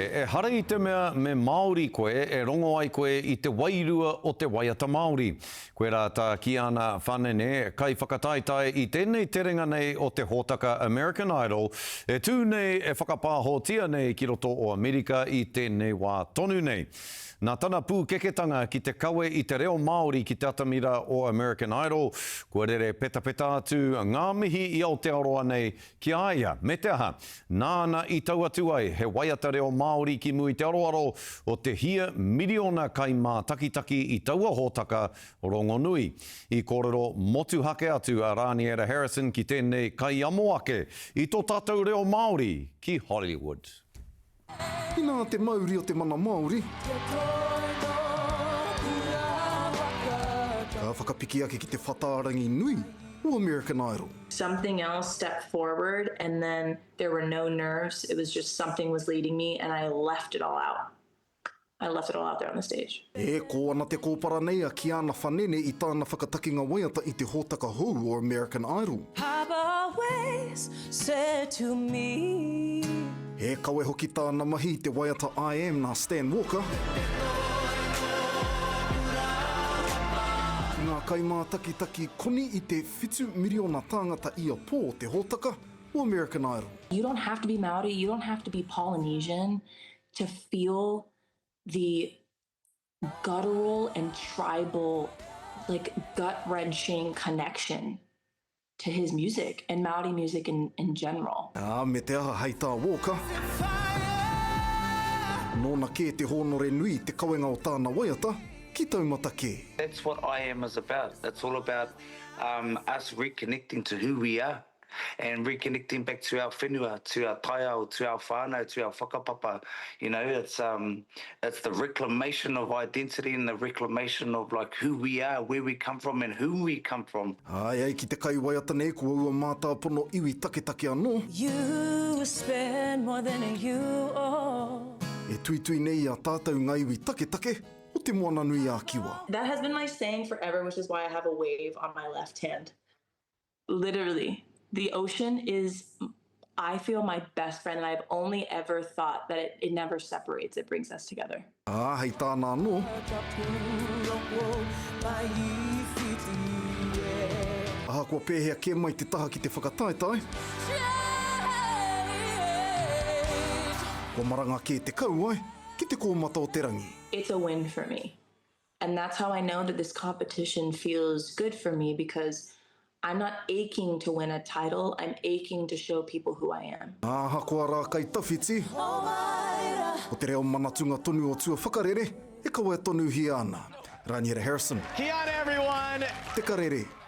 E hara I te mea me Māori koe, e rongo ai koe I te wairua o te waiata Māori. Koe rā tā Kyana Fanene, kai whakataitai I tēnei terenga nei o te hōtaka American Idol, e tū nei e whakapāhotia nei ki roto o Amerika I tēnei wā tonu nei. Nā tana pūkeketanga ki te kawe I te reo Māori ki te atamira o American Idol, kua rere peta atu ngā mihi I Aotearoa nei ki aia. Me te aha, nāna I tau atu ai he waiata reo Māori ki mui te aroaro o te hia miliona kai mā takitaki I taua hōtaka rongonui. I kōrero motu hake atu a Raniera Harrison ki tēnei kai amo ake I tō tātou reo Māori ki Hollywood. Ina te mauri o te mana Māori. Ka whakapiki ake ki te whataarangi nui o American Idol. Something else stepped forward and then there were no nerves. It was just something was leading me and I left it all out. I left it all out there on the stage. E ko ana te kōpara nei a Kyana Fanene I tāna whakatakinga waiata I te hōtaka hou o American Idol. Papa always said to me. E kawe hoki tāna mahi te waiata I Am nā Stan Walker. Ngā kaimā takitaki koni I te 7 miliona tāngata ia pō te hōtaka o American Idol. You don't have to be Māori, you don't have to be Polynesian to feel the guttural and tribal, like gut-wrenching connection to his music and Māori music in general. Me te aha hei tā Walker. Nōna kē te hōnore nui te kawenga o tāna waiata, ki taumata kē. That's what I Am is about. It's all about us reconnecting to who we are and reconnecting back to our whenua, to our taiao, to our whānau, to our whakapapa. You know, it's the reclamation of identity and the reclamation of like who we are, where we come from and who we come from. Ai, ki te kai waiata nei, kua ua mātā pono iwi take anō. You spend more than you owe. E tui nei a tātou ngā iwi take, o te moana nui a kiwa. That has been my saying forever, which is why I have a wave on my left hand. Literally. The ocean is, I feel, my best friend, and I've only ever thought that it never separates, it brings us together. Hei tāna anō. Aha kua pēhea ke mai te taha ki te whakataetai. Kua maranga ke te kau ai, ki te kōmata o te rangi. It's a win for me. And that's how I know that this competition feels good for me, because I'm not aching to win a title, I'm aching to show people who I am. Aha kua rā kai tawhiti. O te reo manatunga tonu o tua whakarere, e kaua tonu hi ana. Raniera Harrison. Kia ora everyone! Te Karere.